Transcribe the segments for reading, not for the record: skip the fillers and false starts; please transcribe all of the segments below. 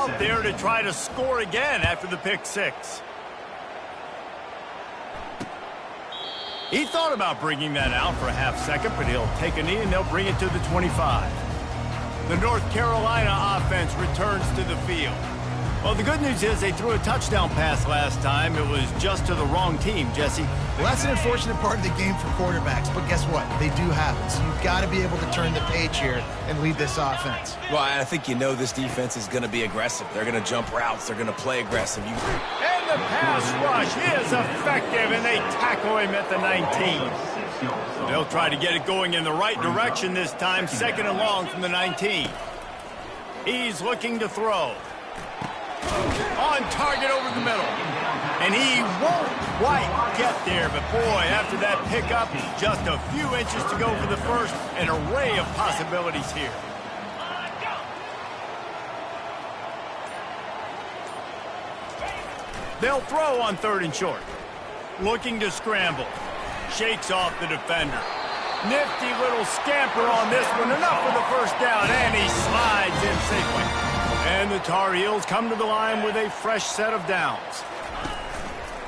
out there to try to score again after the pick six. He thought about bringing that out for a half second, but he'll take a knee and they'll bring it to the 25. The North Carolina offense returns to the field. Well, the good news is they threw a touchdown pass last time. It was just to the wrong team, Jesse. Well, that's an unfortunate part of the game for quarterbacks, but guess what? They do happen. So you've got to be able to turn the page here and lead this offense. Well, I think this defense is going to be aggressive. They're going to jump routes. They're going to play aggressive. And the pass rush is effective, and they tackle him at the 19. They'll try to get it going in the right direction this time, second and long from the 19. He's looking to throw. On target over the middle. And he won't quite get there, but boy, after that pickup, just a few inches to go for the first. An array of possibilities here. They'll throw on third and short. Looking to scramble. Shakes off the defender. Nifty little scamper on this one. Enough for the first down, and he slides in safely. And the Tar Heels come to the line with a fresh set of downs.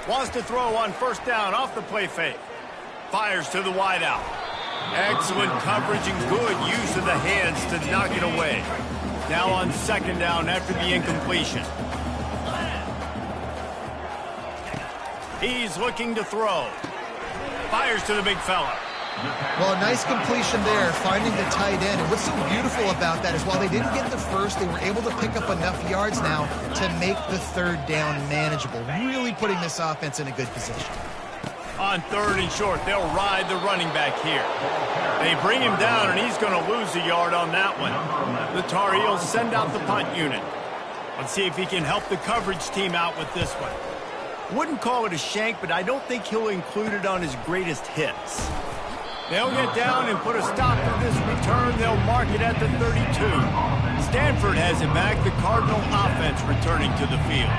Wants to throw on first down off the play fake. Fires to the wideout. Excellent coverage and good use of the hands to knock it away. Now on second down after the incompletion. He's looking to throw. Fires to the big fella. Well, a nice completion there, finding the tight end. And what's so beautiful about that is while they didn't get the first, they were able to pick up enough yards now to make the third down manageable, really putting this offense in a good position. On third and short, they'll ride the running back here. They bring him down, and he's going to lose a yard on that one. The Tar Heels send out the punt unit. Let's see if he can help the coverage team out with this one. Wouldn't call it a shank, but I don't think he'll include it on his greatest hits. They'll get down and put a stop to this return. They'll mark it at the 32. Stanford has it back. The Cardinal offense returning to the field.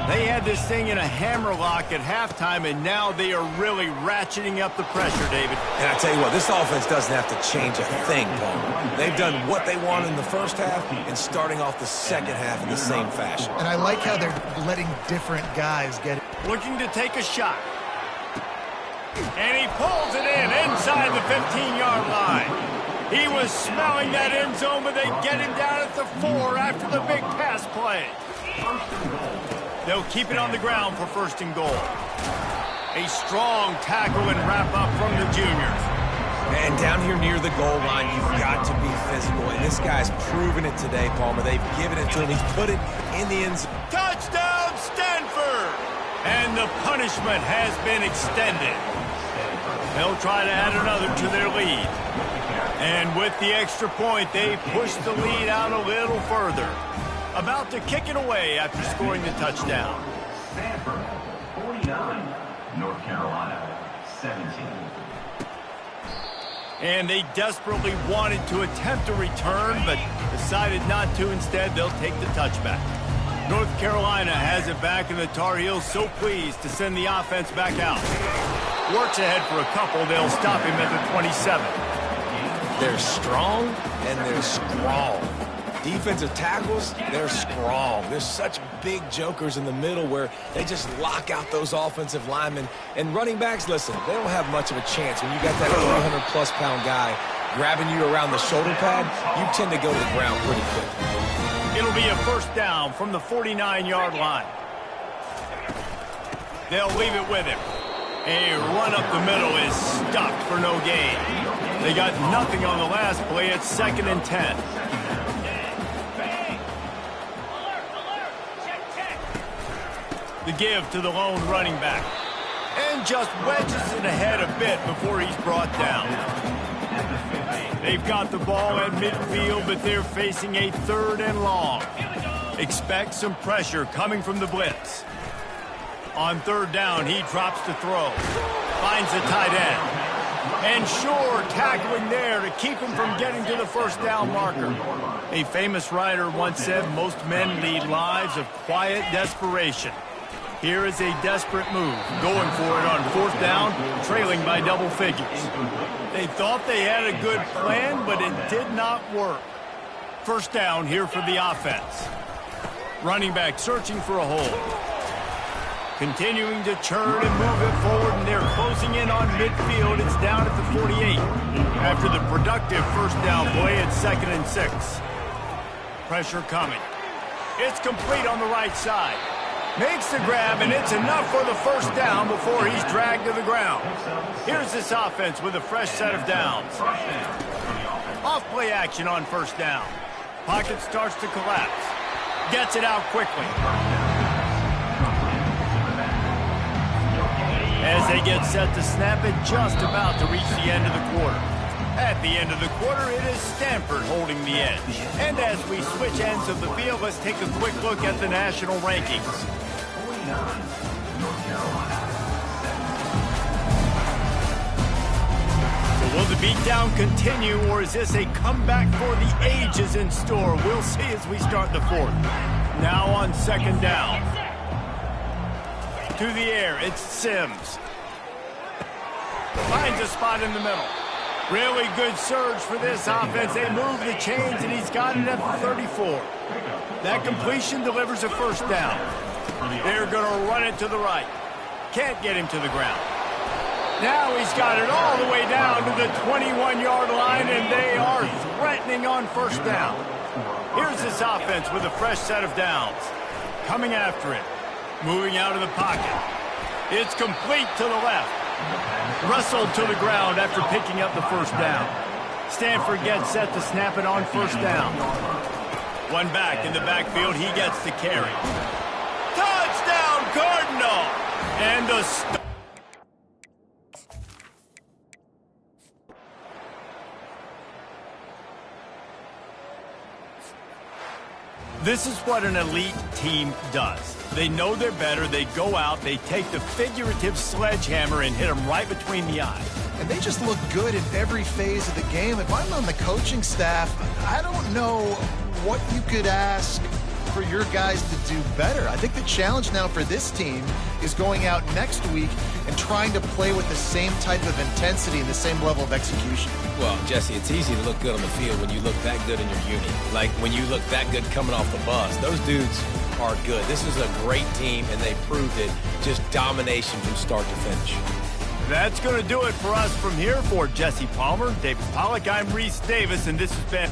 They had this thing in a hammerlock at halftime, and now they are really ratcheting up the pressure, David. And I tell you what, this offense doesn't have to change a thing, Paul. They've done what they want in the first half and starting off the second half in the same fashion. And I like how they're letting different guys get it. Looking to take a shot. And he pulls it in inside the 15-yard line. He was smelling that end zone, but they get him down at the 4 after the big pass play. They'll keep it on the ground for first and goal. A strong tackle and wrap up from the juniors. And down here near the goal line, you've got to be physical. And this guy's proven it today, Palmer. They've given it to him. He's put it in the end zone. Touchdown, Stanford! And the punishment has been extended. They'll try to add another to their lead. And with the extra point, they push the lead out a little further. About to kick it away after scoring the touchdown. Stanford, 49. North Carolina, 17. And they desperately wanted to attempt a return, but decided not to. Instead, they'll take the touchback. North Carolina has it back, and the Tar Heels so pleased to send the offense back out. Works ahead for a couple. They'll stop him at the 27. They're strong, and they're strong. Defensive tackles, they're strong. There's such big jokers in the middle where they just lock out those offensive linemen. And running backs, listen, they don't have much of a chance. When you got that 300-plus pound guy grabbing you around the shoulder pad, you tend to go to the ground pretty quick. It'll be a first down from the 49-yard line. They'll leave it with him. A run up the middle is stopped for no gain. They got nothing on the last play. It's 2nd and 10. The give to the lone running back. And just wedges it ahead a bit before he's brought down. They've got the ball at midfield, but they're facing a 3rd and long. Expect some pressure coming from the blitz. On 3rd down, he drops to throw. Finds the tight end. And sure, tackling there to keep him from getting to the first down marker. A famous writer once said, most men lead lives of quiet desperation. Here is a desperate move, going for it on 4th down, trailing by double figures. They thought they had a good plan, but it did not work. First down here for the offense. Running back searching for a hole. Continuing to churn and move it forward, and they're closing in on midfield. It's down at the 48. After the productive first down play, it's 2nd and 6. Pressure coming. It's complete on the right side. Makes the grab, and it's enough for the first down before he's dragged to the ground. Here's this offense with a fresh set of downs. Off-play action on first down. Pocket starts to collapse. Gets it out quickly. As they get set to snap it, just about to reach the end of the quarter. At the end of the quarter, it is Stanford holding the edge. And as we switch ends of the field, let's take a quick look at the national rankings. 49, North Carolina. So will the beatdown continue, or is this a comeback for the ages in store? We'll see as we start the fourth. Now on 2nd down. To the air, it's Sims. Finds a spot in the middle. Really good surge for this offense. They move the chains, and he's got it at the 34. That completion delivers a first down. They're going to run it to the right. Can't get him to the ground. Now he's got it all the way down to the 21-yard line, and they are threatening on first down. Here's this offense with a fresh set of downs. Coming after it. Moving out of the pocket. It's complete to the left. Wrestled to the ground after picking up the first down. Stanford gets set to snap it on first down. One back in the backfield. He gets the carry. Touchdown, Cardinal! And the This is what an elite team does. They know they're better. They go out. They take the figurative sledgehammer and hit them right between the eyes. And they just look good in every phase of the game. If I'm on the coaching staff, I don't know what you could ask for your guys to do better. I think the challenge now for this team is going out next week and trying to play with the same type of intensity and the same level of execution. Well, Jesse, it's easy to look good on the field when you look that good in your unit. Like when you look that good coming off the bus. Those dudes are good. This is a great team, and they proved it. Just domination from start to finish. That's going to do it for us from here. For Jesse Palmer, David Pollack, I'm Reese Davis, and this has been...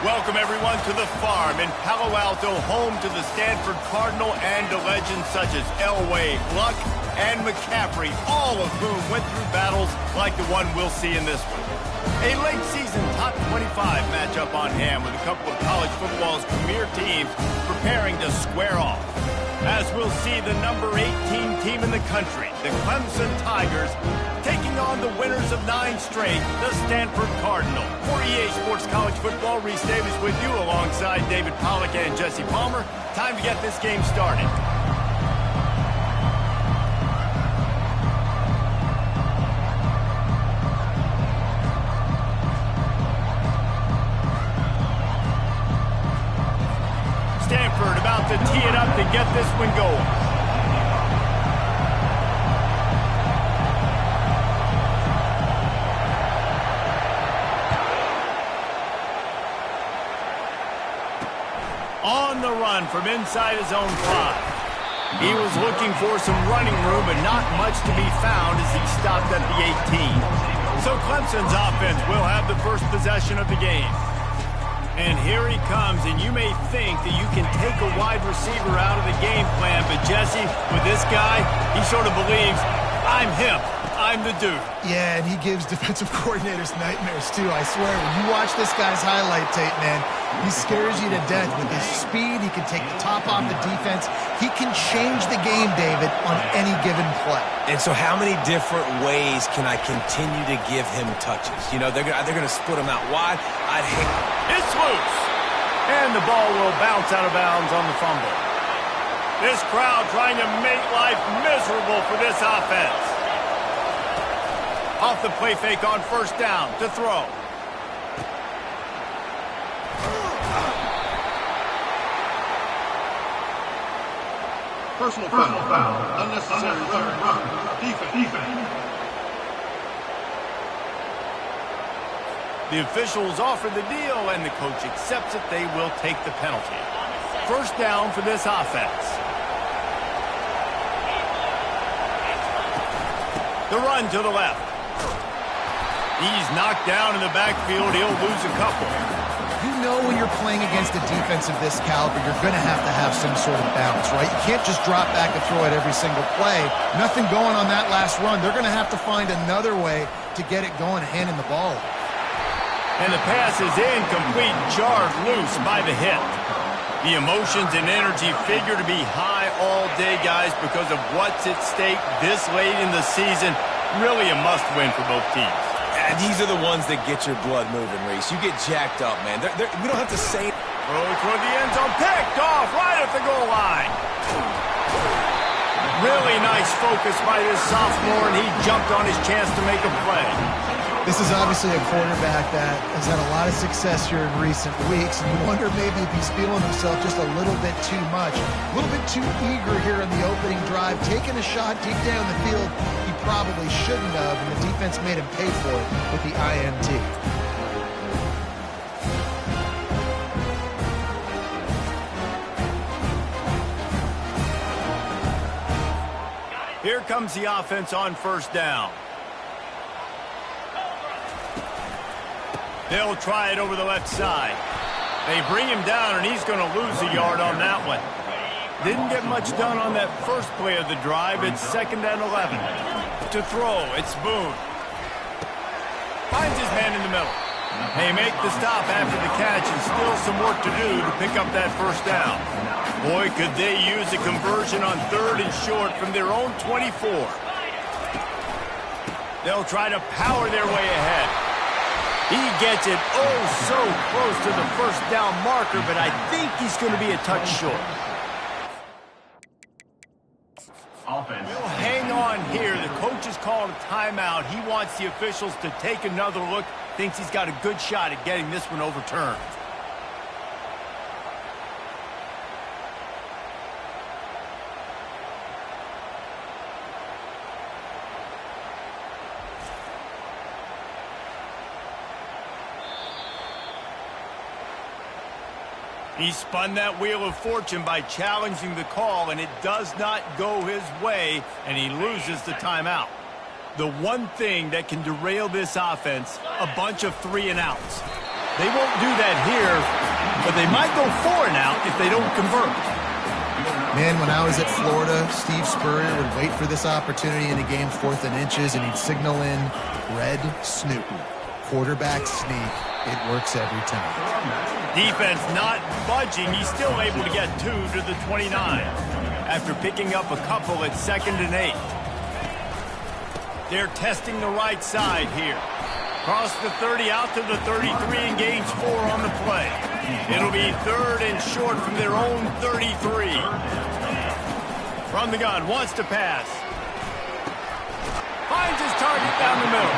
Welcome, everyone, to the farm in Palo Alto, home to the Stanford Cardinal and to legends such as Elway, Luck, and McCaffrey, all of whom went through battles like the one we'll see in this one. A late-season top 25 matchup on hand with a couple of college football's premier teams preparing to square off. As we'll see the number 18 team in the country, the Clemson Tigers, taking on the winners of 9 straight, the Stanford Cardinal. For EA Sports College Football, Reese Davis with you alongside David Pollack and Jesse Palmer. Time to get this game started. Stanford about to tee it up to get this one going. On the run from inside his own 5. He was looking for some running room, but not much to be found as he stopped at the 18. So Clemson's offense will have the first possession of the game. And here he comes, and you may think that you can take a wide receiver out of the game plan, but Jesse, with this guy, he sort of believes, I'm him. I'm the dude. Yeah, and he gives defensive coordinators nightmares, too, I swear. When you watch this guy's highlight tape, man, he scares you to death with his speed. He can take the top off the defense. He can change the game, David, on any given play. And so how many different ways can I continue to give him touches? You know, they're going to split him out wide. I'd hate... It's loose. And the ball will bounce out of bounds on the fumble. This crowd trying to make life miserable for this offense. Off the play fake on first down to throw. Personal foul. Unnecessary run. Defense. The officials offer the deal, and the coach accepts it. They will take the penalty. First down for this offense. The run to the left. He's knocked down in the backfield. He'll lose a couple. You know when you're playing against a defense of this caliber, you're going to have some sort of bounce, right? You can't just drop back and throw it every single play. Nothing going on that last run. They're going to have to find another way to get it going, handing the ball. And the pass is incomplete, jarred loose by the hit. The emotions and energy figure to be high all day, guys, because of what's at stake this late in the season. Really a must-win for both teams. These are the ones that get your blood moving, Reese. You get jacked up, man. We don't have to say... Throw toward the end zone, picked off right at the goal line. Really nice focus by this sophomore, and he jumped on his chance to make a play. This is obviously a quarterback that has had a lot of success here in recent weeks, and you wonder maybe if he's feeling himself just a little bit too much, a little bit too eager here in the opening drive, taking a shot deep down the field he probably shouldn't have, and the defense made him pay for it with the INT. Here comes the offense on first down. They'll try it over the left side. They bring him down, and he's going to lose a yard on that one. Didn't get much done on that first play of the drive. It's 2nd and 11. To throw, it's Boone. Finds his man in the middle. They make the stop after the catch, and still some work to do to pick up that first down. Boy, could they use a conversion on 3rd and short from their own 24. They'll try to power their way ahead. He gets it so close to the first down marker, but I think he's going to be a touch short. Offense. We'll hang on here. The coach has called a timeout. He wants the officials to take another look. Thinks he's got a good shot at getting this one overturned. He spun that wheel of fortune by challenging the call, and it does not go his way, and he loses the timeout. The one thing that can derail this offense, a bunch of 3-and-outs. They won't do that here, but they might go 4 and out if they don't convert. Man, when I was at Florida, Steve Spurrier would wait for this opportunity in a game, 4th and inches, and he'd signal in red snoot. Quarterback sneak. It works every time. Defense not budging. He's still able to get 2 to the 29 after picking up a couple at 2nd and 8. They're testing the right side here. Cross the 30 out to the 33 and gains 4 on the play. It'll be 3rd and short from their own 33. From the gun, wants to pass. Finds his target down the middle.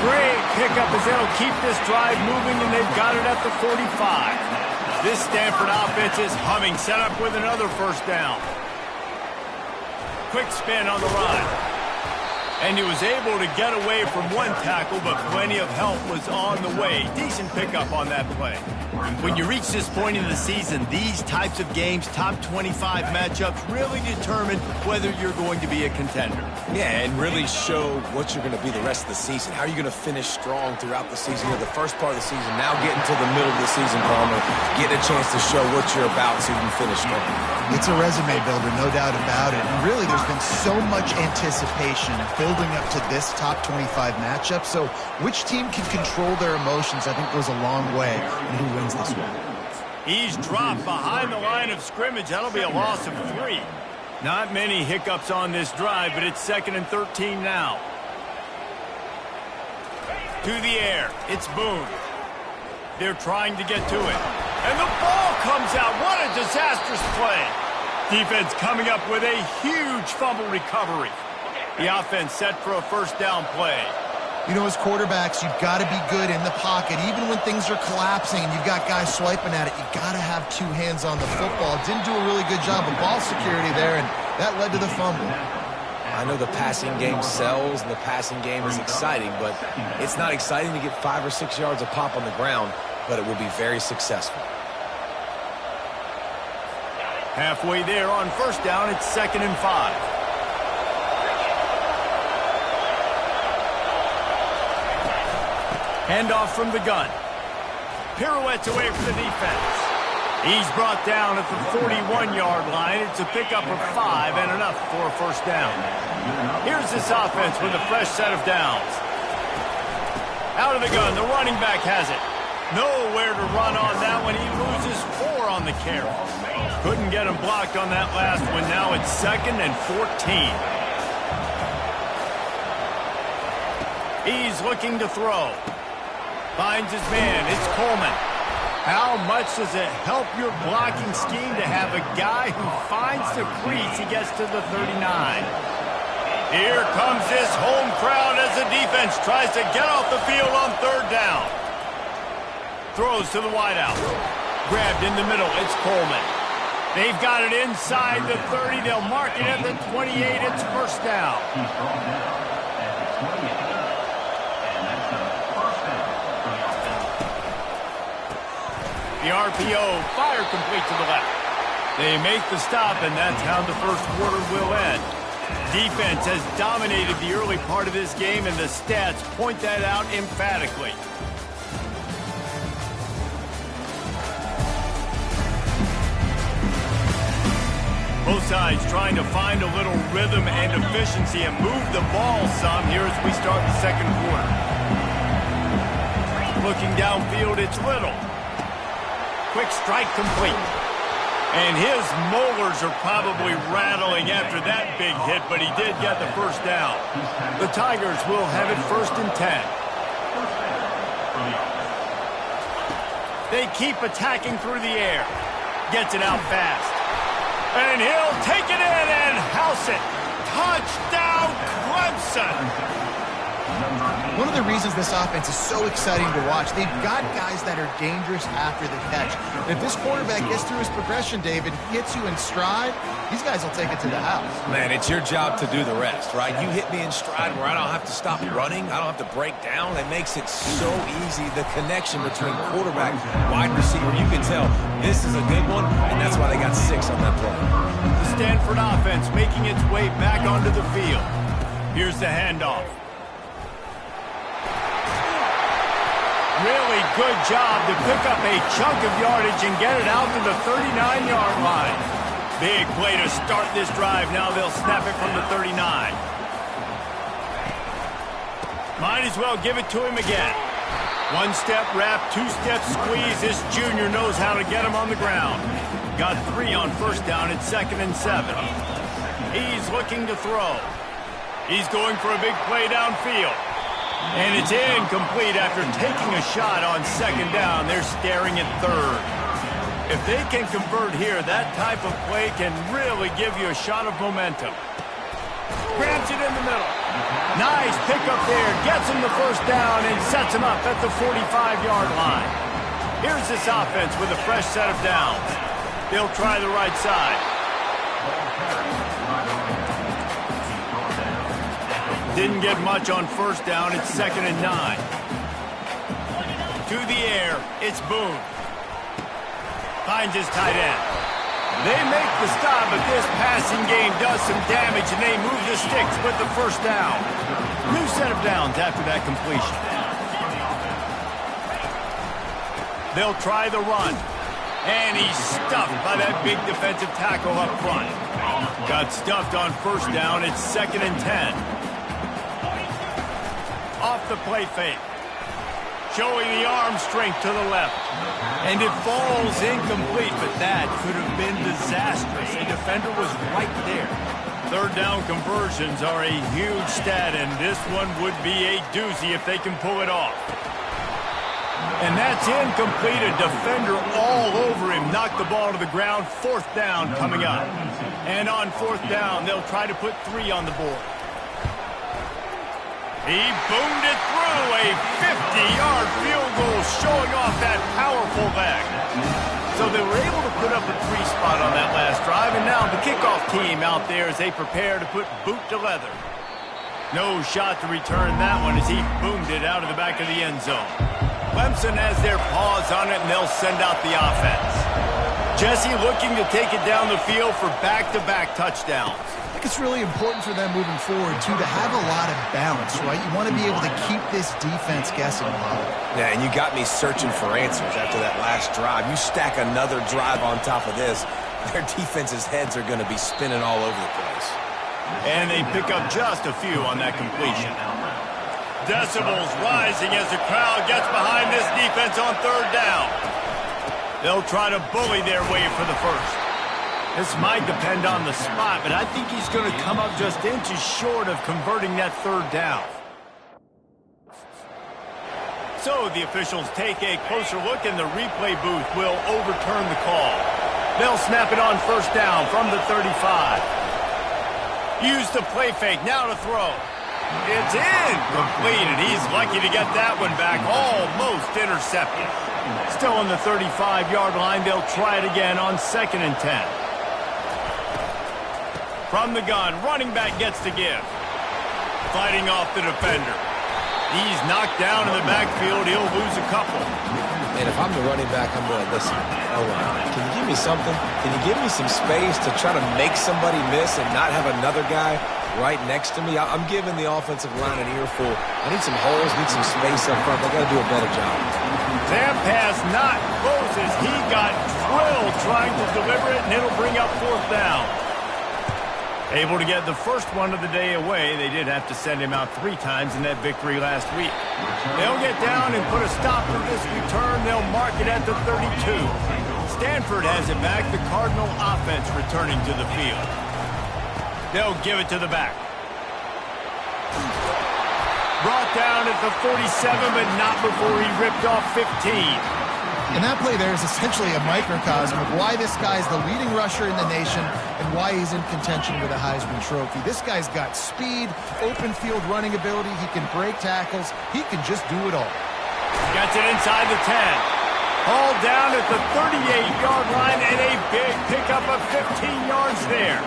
Great pickup as they'll keep this drive moving, and they've got it at the 45. This Stanford offense is humming, set up with another first down. Quick spin on the run. And he was able to get away from one tackle, but plenty of help was on the way. Decent pickup on that play. When you reach this point in the season, these types of games, top 25 matchups, really determine whether you're going to be a contender. Yeah, and really show what you're going to be the rest of the season. How are you going to finish strong throughout the season? You're the first part of the season, now getting to the middle of the season, Palmer. Get a chance to show what you're about so you can finish strong. It's a resume builder, no doubt about it. And really, there's been so much anticipation building up to this top 25 matchup. So which team can control their emotions, I think, goes a long way in who wins this one. He's dropped behind the line of scrimmage. That'll be a loss of 3. Not many hiccups on this drive, but it's 2nd and 13 now. To the air. It's Boone. They're trying to get to it. And the ball comes out. What a disastrous play. Defense coming up with a huge fumble recovery. The offense set for a first down play. You know, as quarterbacks, you've got to be good in the pocket. Even when things are collapsing and you've got guys swiping at it, you've got to have 2 hands on the football. Didn't do a really good job of ball security there, and that led to the fumble. I know the passing game sells and the passing game is exciting, but it's not exciting to get 5 or 6 yards of pop on the ground, but it will be very successful. Halfway there on first down, it's 2nd and 5. Handoff from the gun. Pirouettes away from the defense. He's brought down at the 41-yard line. It's a pickup of 5 and enough for a first down. Here's this offense with a fresh set of downs. Out of the gun, the running back has it. Nowhere to run on that one. He loses 4 on the carry. Couldn't get him blocked on that last one. Now it's 2nd and 14. He's looking to throw. Finds his man. It's Coleman. How much does it help your blocking scheme to have a guy who finds the crease? He gets to the 39. Here comes this home crowd as the defense tries to get off the field on 3rd down. Throws to the wideout. Grabbed in the middle. It's Coleman. They've got it inside the 30. They'll mark it at the 28. It's first down. He's brought down at the 28. And that's a first down for the offense. The RPO, fire complete to the left. They make the stop, and that's how the first quarter will end. Defense has dominated the early part of this game, and the stats point that out emphatically. Both sides trying to find a little rhythm and efficiency and move the ball some here as we start the second quarter. Looking downfield, it's Little. Quick strike complete. And his molars are probably rattling after that big hit, but he did get the first down. The Tigers will have it 1st and 10. They keep attacking through the air. Gets it out fast. And he'll take it in and house it. Touchdown, Clemson. One of the reasons this offense is so exciting to watch, they've got guys that are dangerous after the catch. If this quarterback gets through his progression, David, hits you in stride, these guys will take it to the house. Man, it's your job to do the rest, right? You hit me in stride where I don't have to stop running. I don't have to break down. It makes it so easy. The connection between quarterback, wide receiver, you can tell this is a good one, and that's why they got 6 on that play. The Stanford offense making its way back onto the field. Here's the handoff. Really good job to pick up a chunk of yardage and get it out to the 39-yard line. Big play to start this drive. Now they'll snap it from the 39. Might as well give it to him again. One-step wrap, two-step squeeze. This junior knows how to get him on the ground. Got 3 on first down. It's 2nd and 7. He's looking to throw. He's going for a big play downfield. And it's incomplete after taking a shot on 2nd down. They're staring at 3rd. If they can convert here, that type of play can really give you a shot of momentum. Grabs it in the middle. Nice pickup there. Gets him the first down and sets him up at the 45-yard line. Here's this offense with a fresh set of downs. They'll try the right side. Didn't get much on first down. It's 2nd and 9. To the air. It's Boone. Finds his tight end. They make the stop, but this passing game does some damage, and they move the sticks with the first down. New set of downs after that completion. They'll try the run. And he's stuffed by that big defensive tackle up front. Got stuffed on first down. It's 2nd and 10. Off the play fake. Showing the arm strength to the left. And it falls incomplete, but that could have been disastrous. A defender was right there. Third down conversions are a huge stat, and this one would be a doozy if they can pull it off. And that's incomplete. A defender all over him. Knocked the ball to the ground. 4th down coming up. And on 4th down, they'll try to put 3 on the board. He boomed it through. A 50-yard field goal showing off that powerful leg. So they were able to put up a 3 spot on that last drive, and now the kickoff team out there as they prepare to put boot to leather. No shot to return that one as he boomed it out of the back of the end zone. Clemson has their paws on it, and they'll send out the offense. Jesse looking to take it down the field for back-to-back touchdowns. I think it's really important for them moving forward, too, to have a lot of bounce, right? You want to be able to keep this defense guessing a lot. Yeah, and you got me searching for answers after that last drive. You stack another drive on top of this, their defense's heads are going to be spinning all over the place. And they pick up just a few on that completion. Decibels rising as the crowd gets behind this defense on 3rd down. They'll try to bully their way for the first. This might depend on the spot, but I think he's going to come up just inches short of converting that 3rd down. So the officials take a closer look, and the replay booth will overturn the call. They'll snap it on 1st down from the 35. Use the play fake, now to throw. It's incomplete, and he's lucky to get that one back, almost intercepted. Still on the 35-yard line, they'll try it again on 2nd and 10. From the gun, running back gets to give. Fighting off the defender. He's knocked down in the backfield. He'll lose a couple. And if I'm the running back, I'm going, listen, can you give me something? Can you give me some space to try to make somebody miss and not have another guy right next to me? I'm giving the offensive line an earful. I need some holes, need some space up front. They got to do a better job. That pass not close as he got drilled trying to deliver it, and it'll bring up 4th down. Able to get the first one of the day away. They did have to send him out 3 times in that victory last week. They'll get down and put a stop to this return. They'll mark it at the 32. Stanford has it back. The Cardinal offense returning to the field. They'll give it to the back. Brought down at the 47, but not before he ripped off 15. And that play there is essentially a microcosm of why this guy's the leading rusher in the nation and why he's in contention with a Heisman Trophy. This guy's got speed, open field running ability. He can break tackles. He can just do it all. Gets it inside the 10. Hauled down at the 38-yard line, and a big pickup of 15 yards there.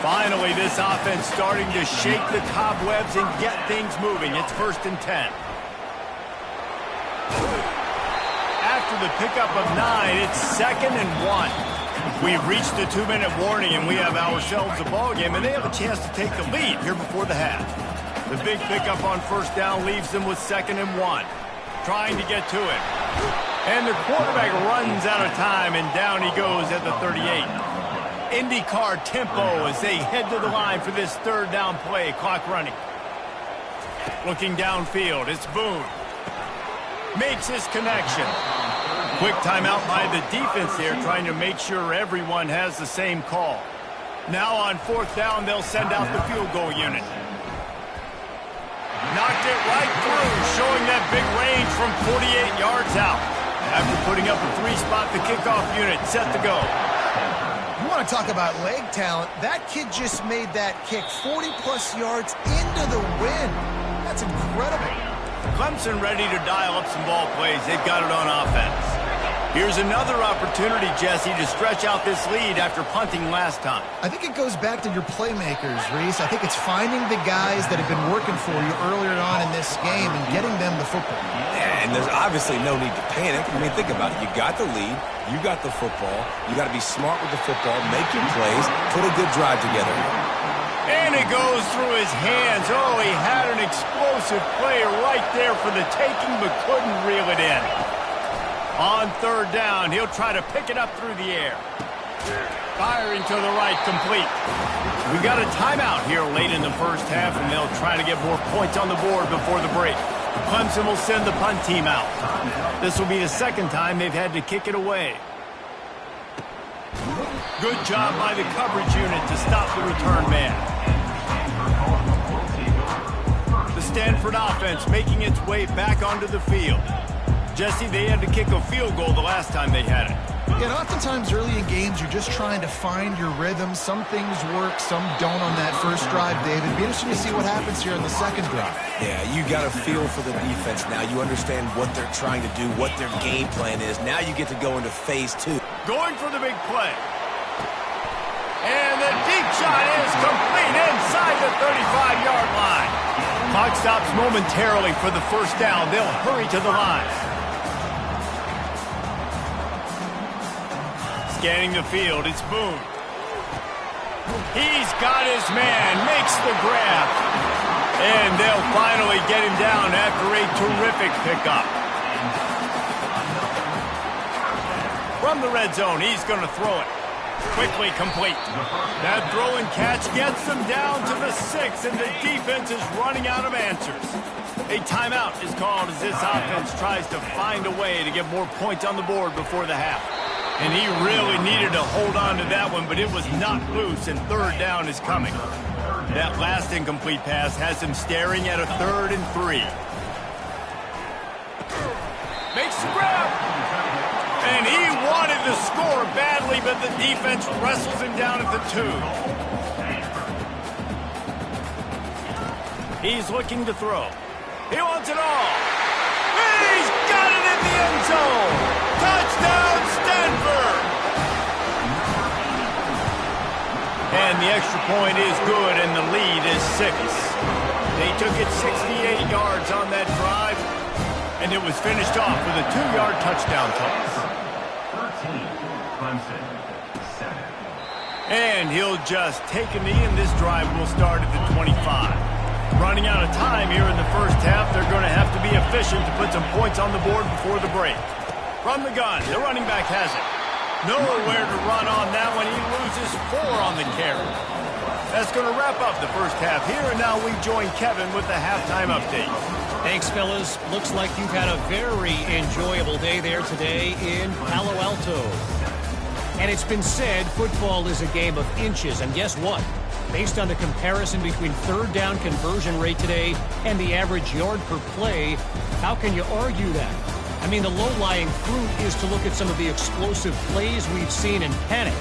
Finally, this offense starting to shake the cobwebs and get things moving. It's 1st and 10. After the pickup of 9, it's 2nd and 1. We've reached the 2-minute warning, and we have ourselves a ball game, and they have a chance to take the lead here before the half. The big pickup on 1st down leaves them with 2nd and 1. trying to get to it. And the quarterback runs out of time, and down he goes at the 38. IndyCar tempo as they head to the line for this third down play. Clock running. Looking downfield, it's Boone. Makes his connection. Quick timeout by the defense there, trying to make sure everyone has the same call. Now on fourth down, they'll send out the field goal unit. Knocked it right through, showing that big range from 48 yards out. After putting up a three-spot, the kickoff unit set to go. You want to talk about leg talent? That kid just made that kick 40-plus yards into the wind. That's incredible. Clemson ready to dial up some ball plays. They've got it on offense. Here's another opportunity, Jesse, to stretch out this lead after punting last time. I think it goes back to your playmakers, Reese. I think it's finding the guys that have been working for you earlier on in this game and getting them the football. Yeah, and there's obviously no need to panic. I mean, think about it. You got the lead. You got the football. You got to be smart with the football, make your plays, put a good drive together. And it goes through his hands. Oh, he had an explosive play right there for the taking, but couldn't reel it in. On third down, he'll try to pick it up through the air. Firing to the right, complete. We've got a timeout here late in the first half, and they'll try to get more points on the board before the break. Clemson will send the punt team out. This will be the second time they've had to kick it away. Good job by the coverage unit to stop the return man. The Stanford offense making its way back onto the field. Jesse, they had to kick a field goal the last time they had it. Yeah, and oftentimes early in games, you're just trying to find your rhythm. Some things work, some don't on that first drive, David. It'd be interesting to see what happens here on the second drive. Yeah, you got a feel for the defense now. You understand what they're trying to do, what their game plan is. Now you get to go into phase two. Going for the big play. And the deep shot is complete inside the 35-yard line. Clock stops momentarily for the first down. They'll hurry to the line. Scanning the field, it's Boone. He's got his man, makes the grab. And they'll finally get him down after a terrific pickup. From the red zone, he's going to throw it. Quickly complete. That throw and catch gets them down to the 6, and the defense is running out of answers. A timeout is called as this offense tries to find a way to get more points on the board before the half. And he really needed to hold on to that one, but it was knocked loose, and third down is coming. That last incomplete pass has him staring at a 3rd and 3. Makes the grab. And he wanted to score badly, but the defense wrestles him down at the 2. He's looking to throw. He wants it all. He's got it in the end zone. Touchdown, Stanford. And the extra point is good, and the lead is 6. They took it 68 yards on that drive, and it was finished off with a 2-yard touchdown toss. 13, Clemson, 7. And he'll just take a knee, and this drive will start at the 25. Running out of time here in the first half, they're going to have to be efficient to put some points on the board before the break. From the gun, the running back has it. Nowhere to run on that one. He loses 4 on the carry. That's going to wrap up the first half here, and now we join Kevin with the halftime update. Thanks, fellas. Looks like you've had a very enjoyable day there today in Palo Alto. And it's been said football is a game of inches, and guess what? Based on the comparison between third down conversion rate today and the average yard per play, how can you argue that? I mean, the low-lying fruit is to look at some of the explosive plays we've seen and panic.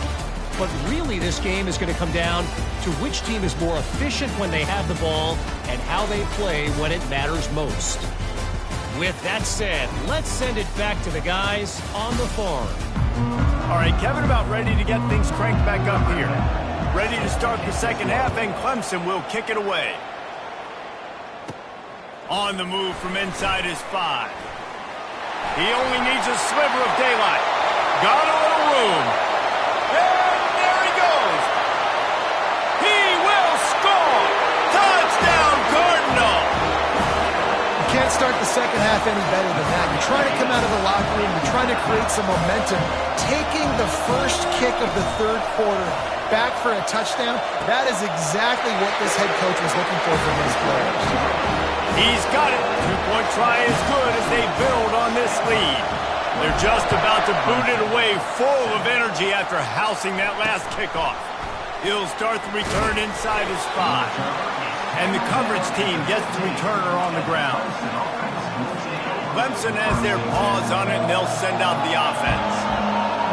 But really, this game is going to come down to which team is more efficient when they have the ball and how they play when it matters most. With that said, let's send it back to the guys on the farm. All right, Kevin, about ready to get things cranked back up here. Ready to start the second half, and Clemson will kick it away. On the move from inside his 5. He only needs a sliver of daylight. Got a little room. And there he goes. He will score. Touchdown, Cardinal. You can't start the second half half any better than that. You're trying to come out of the locker room. You're trying to create some momentum. Taking the first kick of the third quarter back for a touchdown, that is exactly what this head coach was looking for from his players. He's got it. Two-point try is good as they build on this lead. They're just about to boot it away, full of energy after housing that last kickoff. He'll start the return inside his 5. And the coverage team gets the returner on the ground. Clemson has their paws on it, and they'll send out the offense.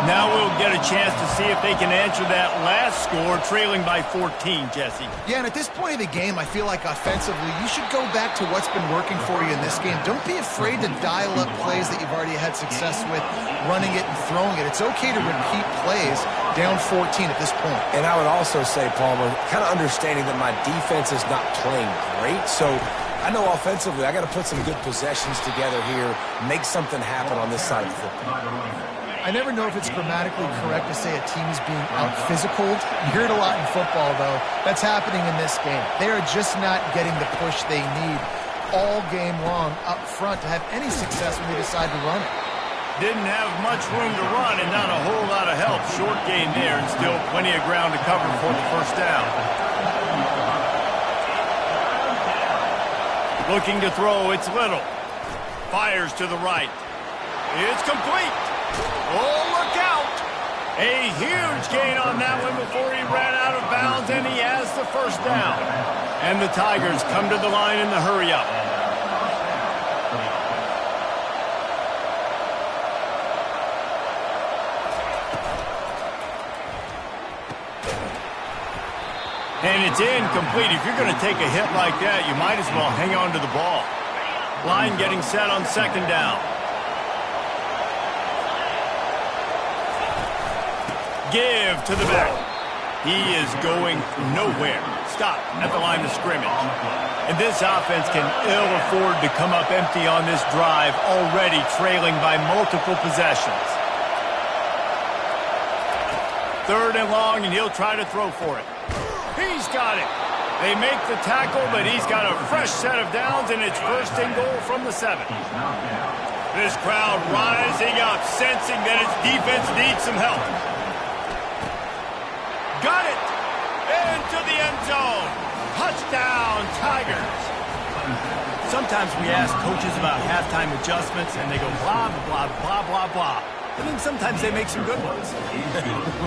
Now we'll get a chance to see if they can answer that last score, trailing by 14, Jesse. Yeah, and at this point of the game, I feel like offensively, you should go back to what's been working for you in this game. Don't be afraid to dial up plays that you've already had success with, running it and throwing it. It's okay to repeat plays down 14 at this point. And I would also say, Palmer, kind of understanding that my defense is not playing great, so I know offensively I got to put some good possessions together here, make something happen on this side of the football. I never know if it's grammatically correct to say a team is being out-physicaled. You hear it a lot in football, though. That's happening in this game. They are just not getting the push they need all game long up front to have any success when they decide to run it. Didn't have much room to run and not a whole lot of help. Short gain there and still plenty of ground to cover for the first down. Looking to throw, it's Little. Fires to the right. It's complete. Oh, look out! A huge gain on that one before he ran out of bounds, and he has the first down. And the Tigers come to the line in the hurry-up. And it's incomplete. If you're going to take a hit like that, you might as well hang on to the ball. Line getting set on second down. Give to the back. He is going nowhere. Stop at the line of scrimmage. And this offense can ill afford to come up empty on this drive, already trailing by multiple possessions. Third and long, and he'll try to throw for it. He's got it. They make the tackle, but he's got a fresh set of downs, and it's first and goal from the 7. This crowd rising up, sensing that its defense needs some help. Got it! Into the end zone. Touchdown, Tigers. Sometimes we ask coaches about halftime adjustments, and they go blah, blah, blah, blah, blah. I mean, sometimes they make some good ones.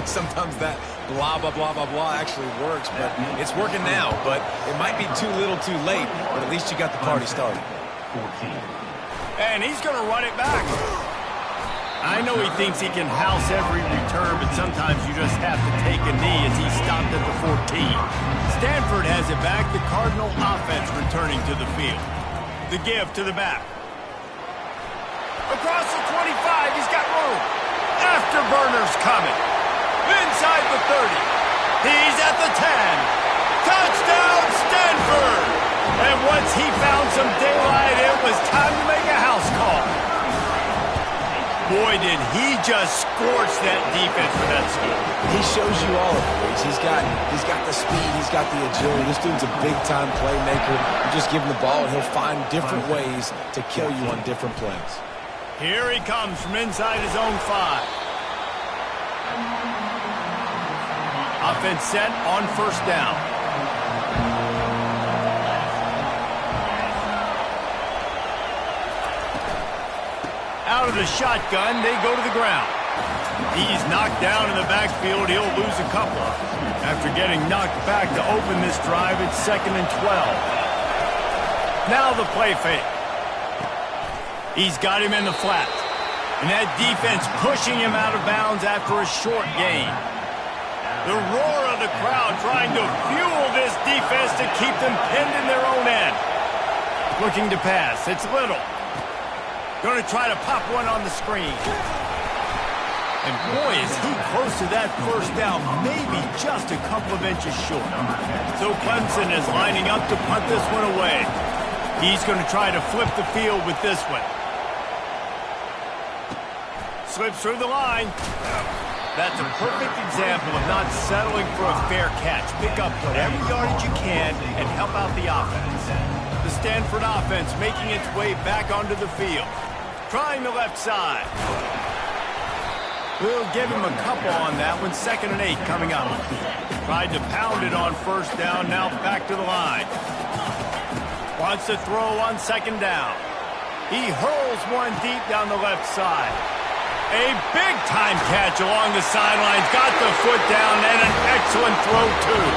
Sometimes that blah, blah, blah, blah, blah actually works, but it's working now. But it might be too little too late, but at least you got the party started. And he's going to run it back. I know he thinks he can house every return, but sometimes you just have to take a knee as he stopped at the 14. Stanford has it back. The Cardinal offense returning to the field. The give to the back. Across the 25, he's got room. Afterburner's coming. Inside the 30. He's at the 10. Touchdown, Stanford! And once he found some daylight, it was time to make a house call. Boy, did he just scorch that defense for that score. He shows you all of it. He's got the speed, he's got the agility. This dude's a big-time playmaker. You just give him the ball, and he'll find different ways to kill you on different plays. Here he comes from inside his own 5. Offense set on first down. Out of the shotgun, they go to the ground. He's knocked down in the backfield. He'll lose a couple. After getting knocked back to open this drive, it's 2nd and 12. Now the play fake. He's got him in the flat. And that defense pushing him out of bounds after a short gain. The roar of the crowd trying to fuel this defense to keep them pinned in their own end. Looking to pass. It's Little. Going to try to pop one on the screen. And boy, is he close to that first down, maybe just a couple of inches short. So Clemson is lining up to punt this one away. He's going to try to flip the field with this one. Slips through the line. That's a perfect example of not settling for a fair catch. Pick up whatever yardage you can and help out the offense. The Stanford offense making its way back onto the field. Trying the left side. We'll give him a couple on that one. 2nd and 8 coming up. Tried to pound it on 1st down. Now back to the line. Wants to throw on 2nd down. He hurls one deep down the left side. A big-time catch along the sidelines. Got the foot down and an excellent throw, too.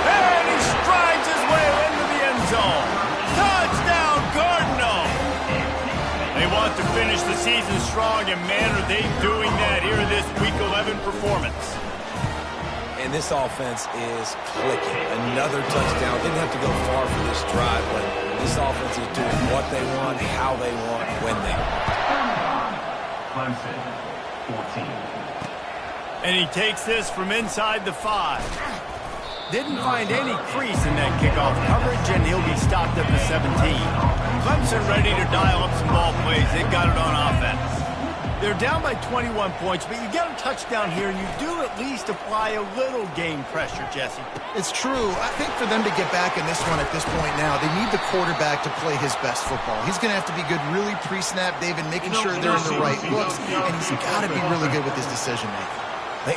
And he strides his way into the end zone. Touchdown, Cardinal! They want to finish the season strong, and man, are they doing that here in this Week 11 performance. And this offense is clicking. Another touchdown. Didn't have to go far for this drive, but this offense is doing what they want, how they want, when they want. Clemson, 14. And he takes this from inside the 5. Didn't find any crease in that kickoff coverage, and he'll be stopped at the 17. Clemson ready to dial up some ball plays. They've got it on offense. They're down by 21 points, but you get a touchdown here, and you do at least apply a little game pressure, Jesse. It's true. I think for them to get back in this one at this point now, they need the quarterback to play his best football. He's going to have to be good really pre-snap, David, making sure they're in the right looks, and he's got to be really good with his decision-making.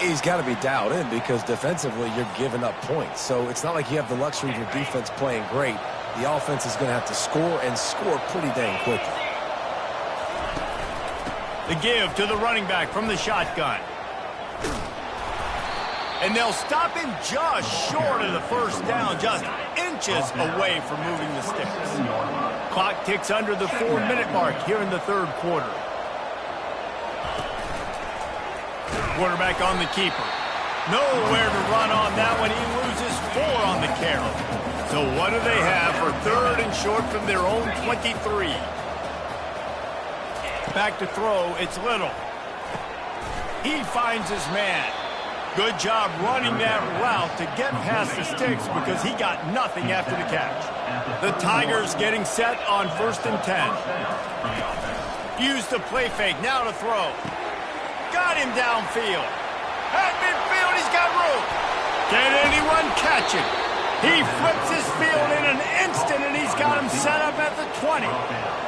He's got to be dialed in because defensively you're giving up points. So it's not like you have the luxury of your defense playing great. The offense is going to have to score and score pretty dang quickly. The give to the running back from the shotgun. And they'll stop him just short of the 1st down, just inches away from moving the sticks. Clock ticks under the 4-minute mark here in the 3rd quarter. Quarterback on the keeper. Nowhere to run on that one. He loses 4 on the carry. So what do they have for 3rd and short from their own 23? Back to throw, it's Little. He finds his man. Good job running that route to get past the sticks because he got nothing after the catch. The Tigers getting set on 1st and 10. Use the play fake, now to throw. Got him downfield. At midfield, he's got room. Can anyone catch him? He flips his field in an instant, and he's got him set up at the 20.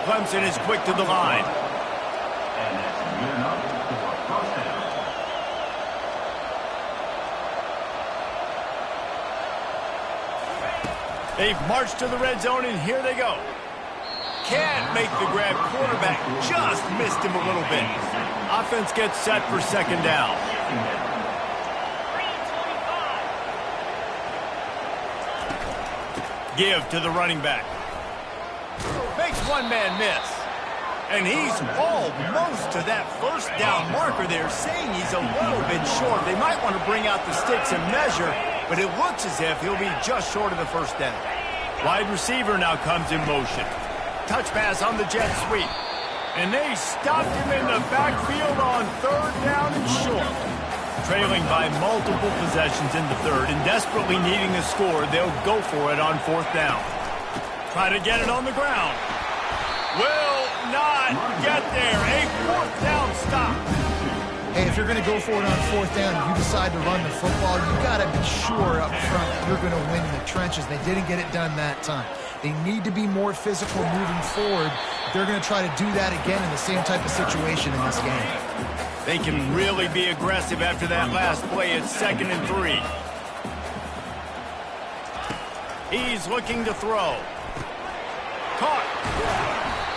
Clemson is quick to the line. And that's good enough for a 1st down. They've marched to the red zone, and here they go. Can't make the grab. Quarterback just missed him a little bit. Offense gets set for 2nd down. Give to the running back. Makes one man miss. And he's almost to that 1st down marker there, saying he's a little bit short. They might want to bring out the sticks and measure, but it looks as if he'll be just short of the 1st down. Wide receiver now comes in motion. Touch pass on the jet sweep. And they stopped him in the backfield on 3rd down and short. Trailing by multiple possessions in the 3rd and desperately needing a score, they'll go for it on 4th down. Try to get it on the ground. Will not get there. A 4th down stop. Hey, if you're going to go for it on 4th down, you decide to run the football, you got to be sure up front you're going to win in the trenches. They didn't get it done that time. They need to be more physical moving forward. They're going to try to do that again in the same type of situation in this game. They can really be aggressive after that last play. It's 2nd and 3. He's looking to throw. Caught.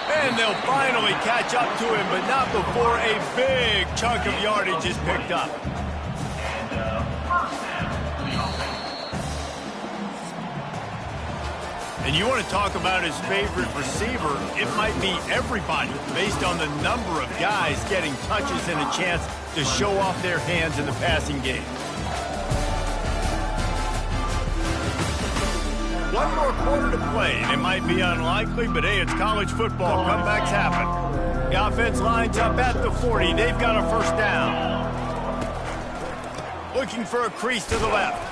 And they'll finally catch up to him, but not before a big chunk of yardage is picked up. And you want to talk about his favorite receiver, it might be everybody based on the number of guys getting touches and a chance to show off their hands in the passing game. One more quarter to play, and it might be unlikely, but hey, it's college football. Comebacks happen. The offense lines up at the 40. They've got a 1st down. Looking for a crease to the left.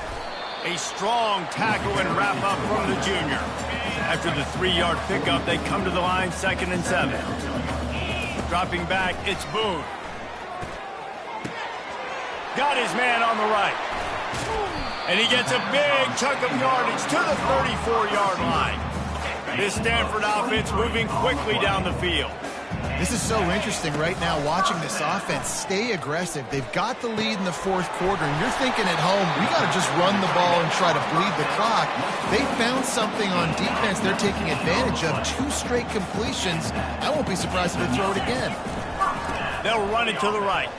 A strong tackle and wrap up from the junior. After the 3-yard pickup, they come to the line 2nd and 7. Dropping back, it's Boone. Got his man on the right. And he gets a big chunk of yardage to the 34-yard line. This Stanford offense moving quickly down the field. This is so interesting right now watching this offense stay aggressive. They've got the lead in the fourth quarter, and you're thinking at home, we got to just run the ball and try to bleed the clock. They found something on defense they're taking advantage of. 2 straight completions. I won't be surprised if they throw it again. They'll run it to the right.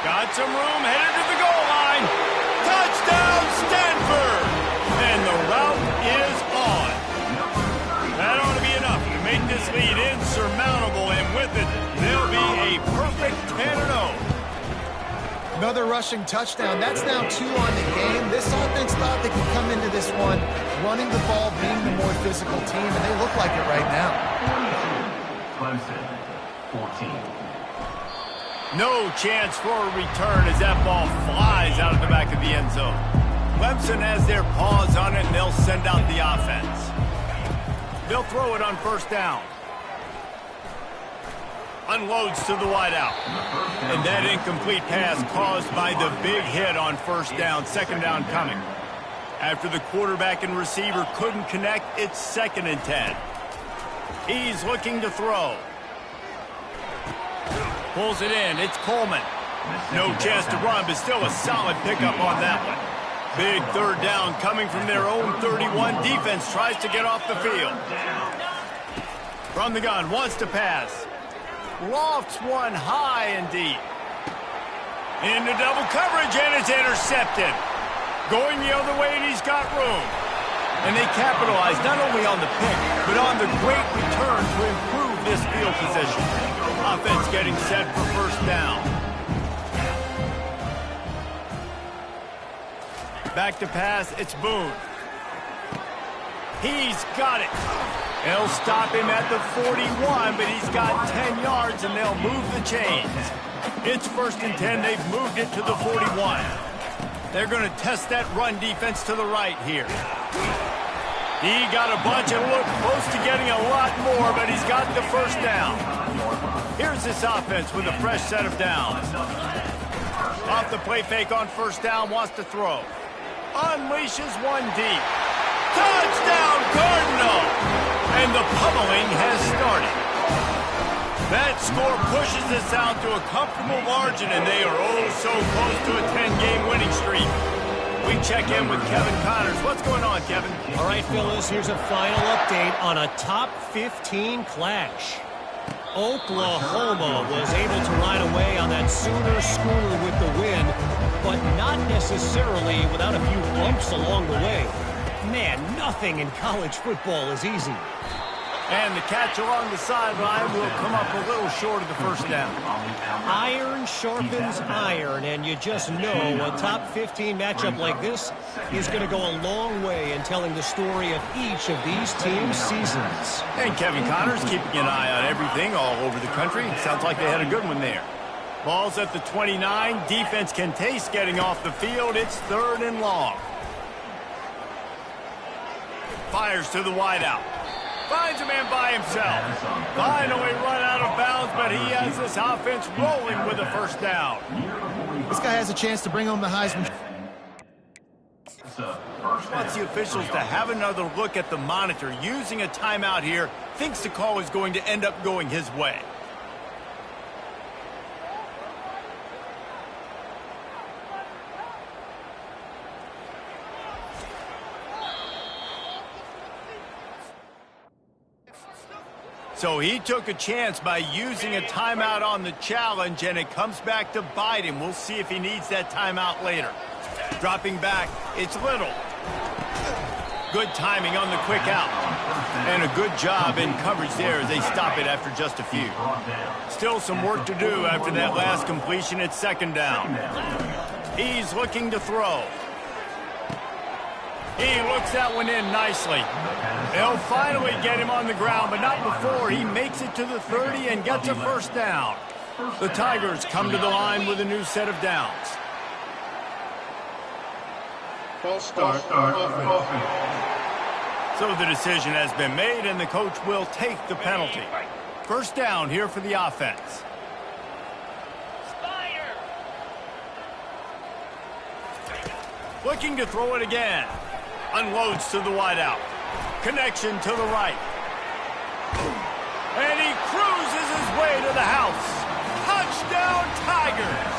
Got some room, headed to the goal line. Touchdown, Stanford! And the route is on. That ought to be enough to make this lead insurmountable, and with it, they'll be a perfect 10-0. Another rushing touchdown. That's now 2 on the game. This offense thought they could come into this one running the ball, being the more physical team, and they look like it right now. Clemson, 14. No chance for a return as that ball flies out of the back of the end zone. Clemson has their paws on it, and they'll send out the offense. They'll throw it on first down. Unloads to the wideout. And that incomplete pass caused by the big hit on first down. Second down coming. After the quarterback and receiver couldn't connect, it's 2nd and 10. He's looking to throw. Pulls it in. It's Coleman. No chance to run, but still a solid pickup on that one. Big third down coming from their own 31. Defense tries to get off the field. From the gun, wants to pass. Lofts one high and deep. Into double coverage, and it's intercepted. Going the other way, and he's got room. And they capitalize not only on the pick, but on the great return to improve this field position. Offense getting set for first down. Back to pass, it's Boone. He's got it. They'll stop him at the 41, but he's got 10 yards, and they'll move the chains. It's 1st and 10. They've moved it to the 41. They're going to test that run defense to the right here. He got a bunch and looked close to getting a lot more, but he's got the first down. Here's this offense with a fresh set of downs. Off the play fake on first down, wants to throw. Unleashes one deep. Touchdown, Cardinal! And the pummeling has started. That score pushes us out to a comfortable margin, and they are oh so close to a 10-game winning streak. We check in with Kevin Connors. What's going on, Kevin? All right, Phyllis, here's a final update on a top 15 clash. Oklahoma was able to ride away on that Sooner schooner with the win, but not necessarily without a few bumps along the way. Man, nothing in college football is easy. And the catch along the sideline will come up a little short of the first down. Iron sharpens iron, and you just know a top 15 matchup like this is going to go a long way in telling the story of each of these teams' seasons. And Kevin Connors keeping an eye on everything all over the country. Sounds like they had a good one there. Ball's at the 29. Defense can taste getting off the field. It's 3rd and long. Fires to the wideout. Finds a man by himself. Finally run out of bounds, but he has this offense rolling with a first down. This guy has a chance to bring home the Heisman. Wants the officials to have another look at the monitor. Using a timeout here, thinks the call is going to end up going his way. So he took a chance by using a timeout on the challenge, and it comes back to bite him. We'll see if he needs that timeout later. Dropping back, it's Little. Good timing on the quick out. And a good job in coverage there as they stop it after just a few. Still some work to do after that last completion at 2nd down. He's looking to throw. He looks that one in nicely. They'll finally get him on the ground, but not before he makes it to the 30 and gets a first down. The Tigers come to the line with a new set of downs. False start offense. So the decision has been made, and the coach will take the penalty. First down here for the offense. Looking to throw it again. Unloads to the wideout. Connection to the right. And he cruises his way to the house. Touchdown, Tigers!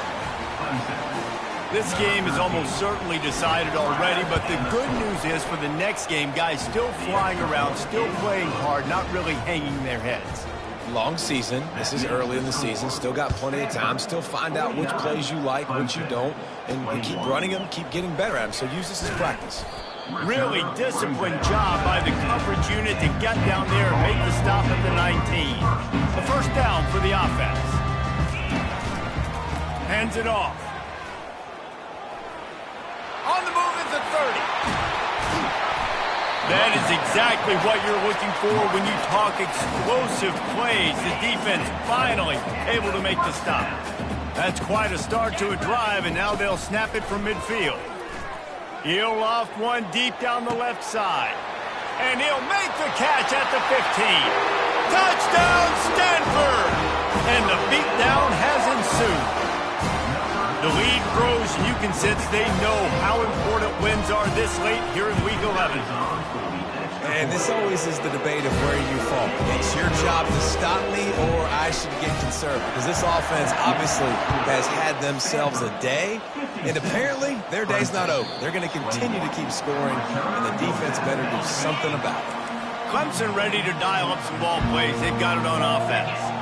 This game is almost certainly decided already, but the good news is for the next game, guys still flying around, still playing hard, not really hanging their heads. Long season. This is early in the season. Still got plenty of time. Still find out which plays you like, which you don't, and keep running them, keep getting better at them. So use this as practice. Really disciplined job by the coverage unit to get down there and make the stop at the 19. The first down for the offense. Hands it off. On the move at the 30. That is exactly what you're looking for when you talk explosive plays. The defense finally able to make the stop. That's quite a start to a drive, and now they'll snap it from midfield. He'll loft one deep down the left side. And he'll make the catch at the 15. Touchdown, Stanford! And the beatdown has ensued. The lead grows, and you can sense they know how important wins are this late here in Week 11. And this always is the debate of where you fall. It's your job to stop me, or I should get conservative. Because this offense obviously has had themselves a day, and apparently their day's not over. They're going to continue to keep scoring, and the defense better do something about it. Clemson ready to dial up some ball plays. They've got it on offense.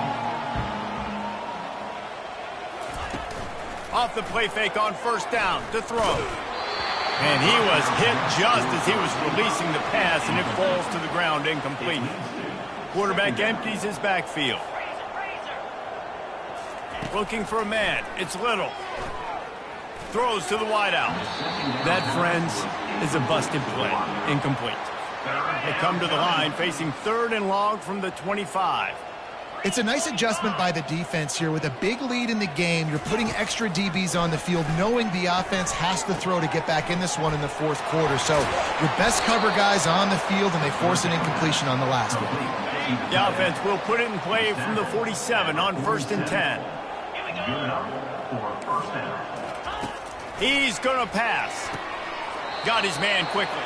Off the play fake on first down to throw. And he was hit just as he was releasing the pass, and it falls to the ground incomplete. Quarterback empties his backfield. Looking for a man. It's Little. Throws to the wideout. That, friends, is a busted play. Incomplete. They come to the line facing 3rd and long from the 25. It's a nice adjustment by the defense here. With a big lead in the game, you're putting extra DBs on the field, knowing the offense has to throw to get back in this one in the 4th quarter. So your best cover guys on the field, and they force an incompletion on the last one. The offense will put it in play from the 47 on 1st and 10. He's going to pass. Got his man quickly.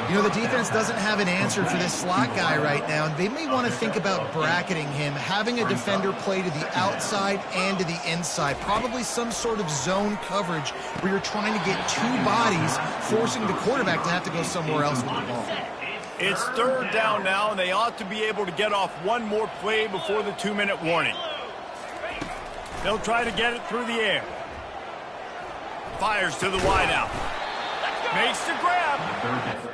You know, the defense doesn't have an answer for this slot guy right now, and they may want to think about bracketing him, having a defender play to the outside and to the inside, probably some sort of zone coverage where you're trying to get 2 bodies, forcing the quarterback to have to go somewhere else with the ball. It's 3rd down now, and they ought to be able to get off one more play before the 2-minute warning. They'll try to get it through the air. Fires to the wideout. Makes the grab.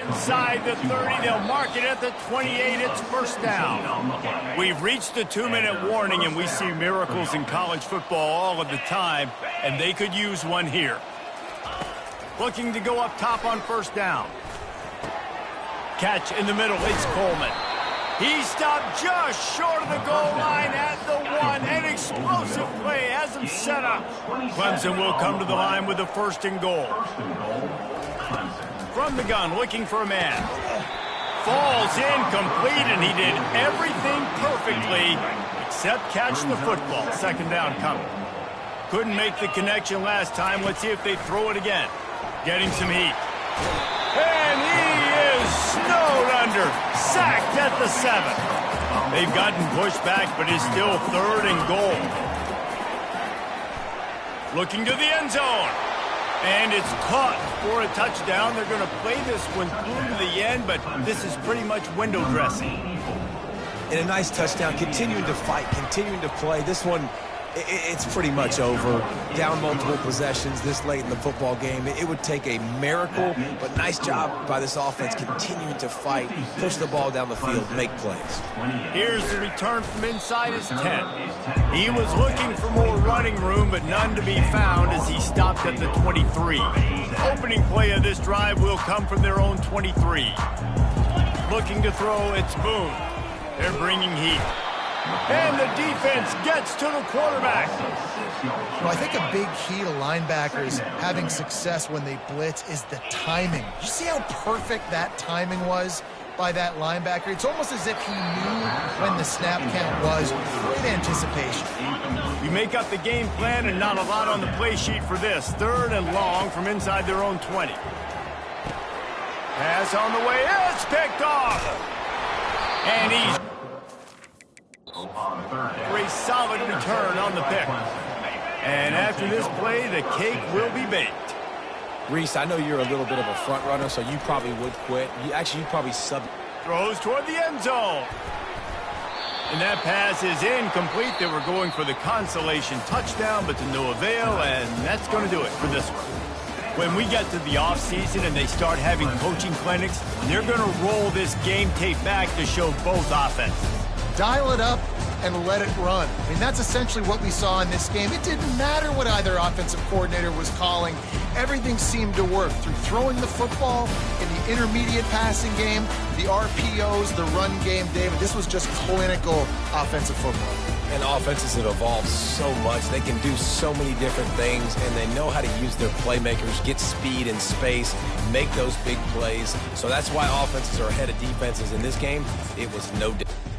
Inside the 30, they'll mark it at the 28. It's first down. We've reached the 2-minute warning, and we see miracles in college football all of the time, and they could use one here. Looking to go up top on first down. Catch in the middle. It's Coleman. He stopped just short of the goal line at the 1. An explosive play has him set up. Clemson will come to the line with a 1st and goal. From the gun, looking for a man. Falls incomplete, and he did everything perfectly except catch the football. 2nd down coming. Couldn't make the connection last time. Let's see if they throw it again. Getting some heat. And he is snowed under. Sacked at the 7. They've gotten pushed back, but it's still 3rd and goal. Looking to the end zone. And it's caught for a touchdown. They're going to play this one through to the end, but this is pretty much window dressing. And a nice touchdown, continuing to fight, continuing to play. This one, it's pretty much over. Down multiple possessions this late in the football game. It would take a miracle, but nice job by this offense continuing to fight, push the ball down the field, make plays. Here's the return from inside his 10. He was looking for more running room, but none to be found as he stopped at the 23. Opening play of this drive will come from their own 23. Looking to throw, it's Boone. They're bringing heat. And the defense gets to the quarterback. I think a big key to linebackers having success when they blitz is the timing. You see how perfect that timing was by that linebacker? It's almost as if he knew when the snap count was. Great anticipation. We make up the game plan and not a lot on the play sheet for this. 3rd and long from inside their own 20. Pass on the way. It's picked off. And he's for a solid return on the pick. And after this play, the cake will be baked. Reese, I know you're a little bit of a front runner, so you probably would quit. You probably sub. Throws toward the end zone. And that pass is incomplete. They were going for the consolation touchdown, but to no avail, and that's going to do it for this one. When we get to the offseason and they start having coaching clinics, they're going to roll this game tape back to show both offenses. Dial it up and let it run. I mean, that's essentially what we saw in this game. It didn't matter what either offensive coordinator was calling. Everything seemed to work through throwing the football in the intermediate passing game, the RPOs, the run game. David, this was just clinical offensive football. And offenses have evolved so much. They can do so many different things, and they know how to use their playmakers, get speed and space, make those big plays. So that's why offenses are ahead of defenses in this game. It was no different.